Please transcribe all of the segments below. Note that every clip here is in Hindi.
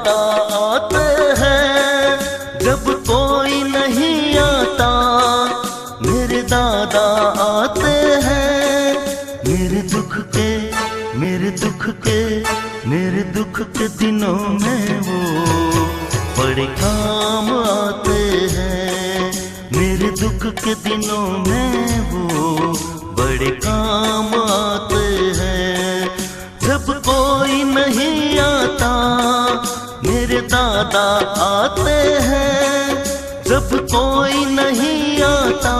दादा आते हैं, जब कोई नहीं आता मेरे दादा आते हैं। मेरे दुख के मेरे दुख के मेरे दुख के दिनों में वो बड़े काम आते हैं। मेरे दुख के दिनों में वो बड़े काम आते हैं। जब कोई नहीं आता मेरे दादा आते हैं, जब कोई नहीं आता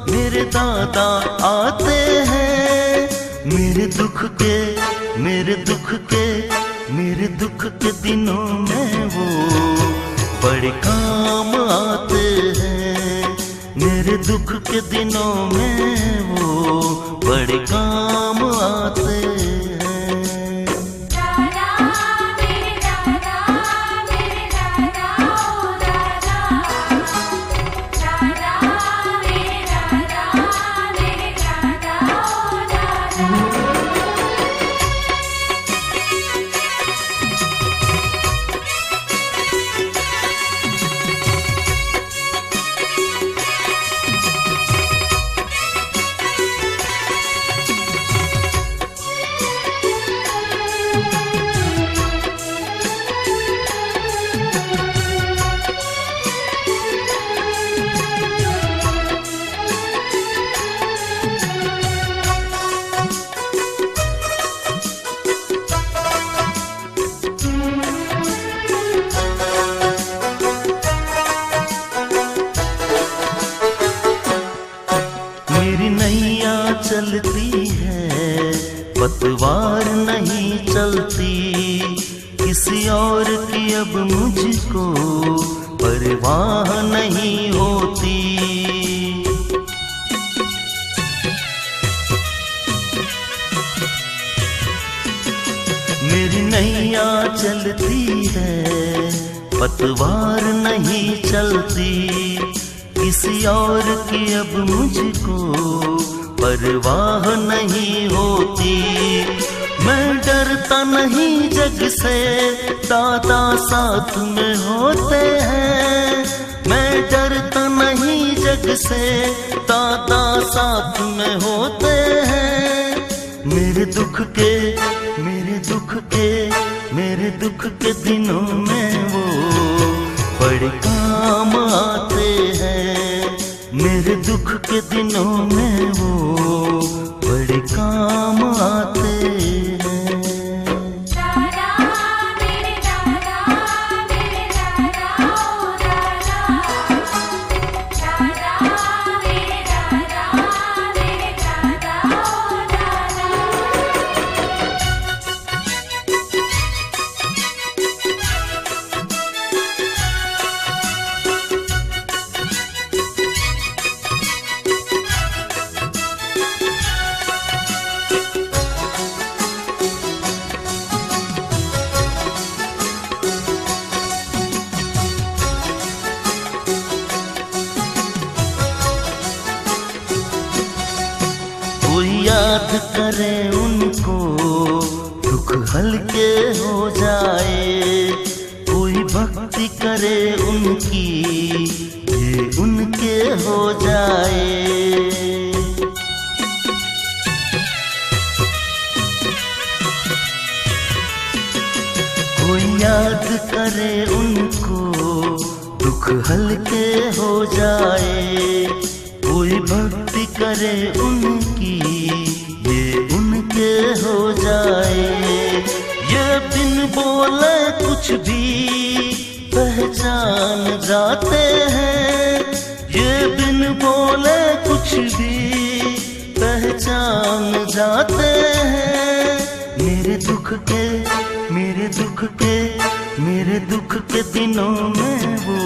मेरे दादा आते हैं। मेरे दुख के मेरे दुख के मेरे दुख के दिनों में वो बड़े काम आते हैं। मेरे दुख के दिनों में वो बड़े काम आते हैं। मेरी नैया चलती है पतवार नहीं चलती, किसी और की अब मुझको परवाह नहीं होती। मेरी नैया चलती है पतवार नहीं चलती, किसी और की अब मुझको परवाह नहीं होती। मैं डरता नहीं जग से, दादा साथ में होते हैं। मैं डरता नहीं जग से, दादा साथ में होते हैं। मेरे दुख के मेरे दुख के मेरे दुख के दिनों में वो बड़े काम आते हैं। मेरे दुख के दिनों में वो बड़े काम आते हैं। कोई याद करे उनको दुख हल्के हो जाए, कोई भक्ति करे उनकी ये उनके हो जाए। कोई याद करे उनको दुख हल्के हो जाए, कोई भक्ति करे उनकी ये उनके हो जाए। ये बिन बोले कुछ भी पहचान जाते हैं, ये बिन बोले कुछ भी पहचान जाते हैं। मेरे दुख के मेरे दुख के मेरे दुख के दिनों में वो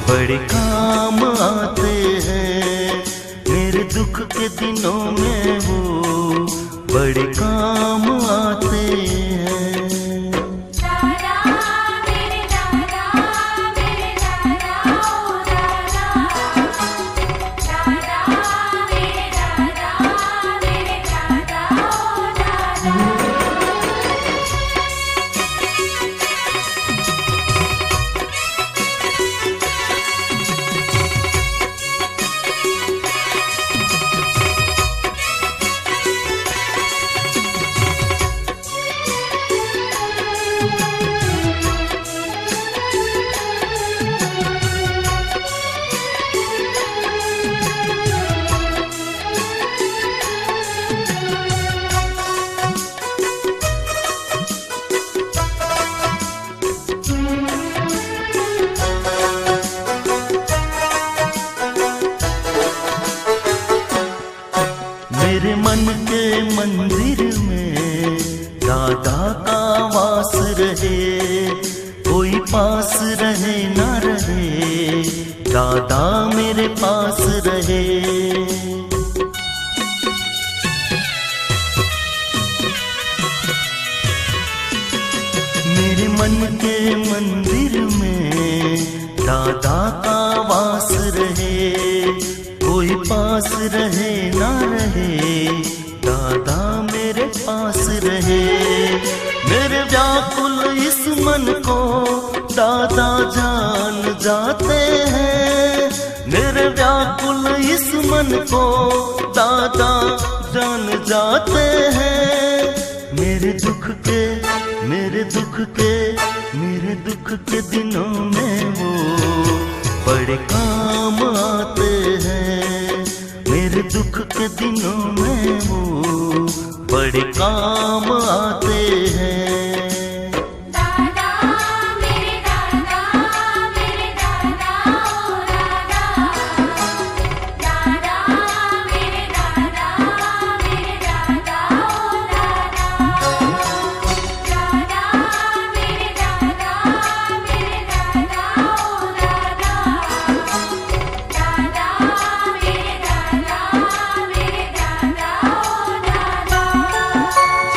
बड़े काम आते हैं। मेरे दुख के दिनों में वो बड़े काम आते हैं। पास रहे ना रहे, दादा मेरे पास रहे। मेरे मन के मंदिर में दादा का वास रहे, कोई पास रहे ना रहे, दादा मेरे पास रहे। मेरे व्याकुल इस मन को दादा जान जाते हैं, मेरे व्याकुल इस मन को दादा जान जाते हैं। मेरे दुख के मेरे दुख के मेरे दुख के दिनों में वो बड़े काम आते हैं, मेरे दुख के दिनों में वो बड़े काम आते हैं।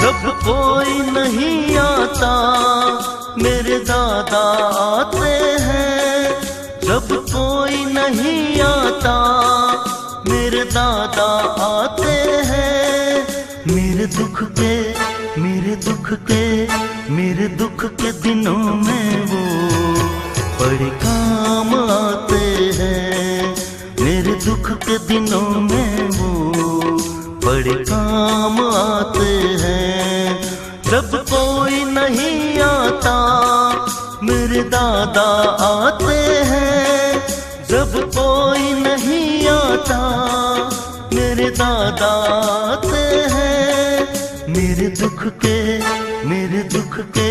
जब कोई नहीं आता मेरे दादा आते हैं, जब कोई नहीं आता मेरे दादा आते हैं। मेरे दुख के मेरे दुख के मेरे दुख के दिनों में वो बड़े काम आते हैं, मेरे दुख के दिनों में वो बड़े काम आते हैं। जब कोई नहीं आता मेरे दादा आते हैं, जब कोई नहीं आता मेरे दादा आते हैं। मेरे दुख के मेरे दुख के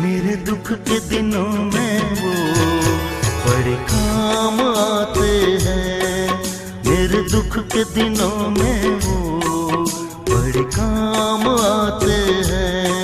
मेरे दुख के दिनों में वो बड़े काम आते हैं, मेरे दुख के दिनों में वो बड़े काम आते हैं।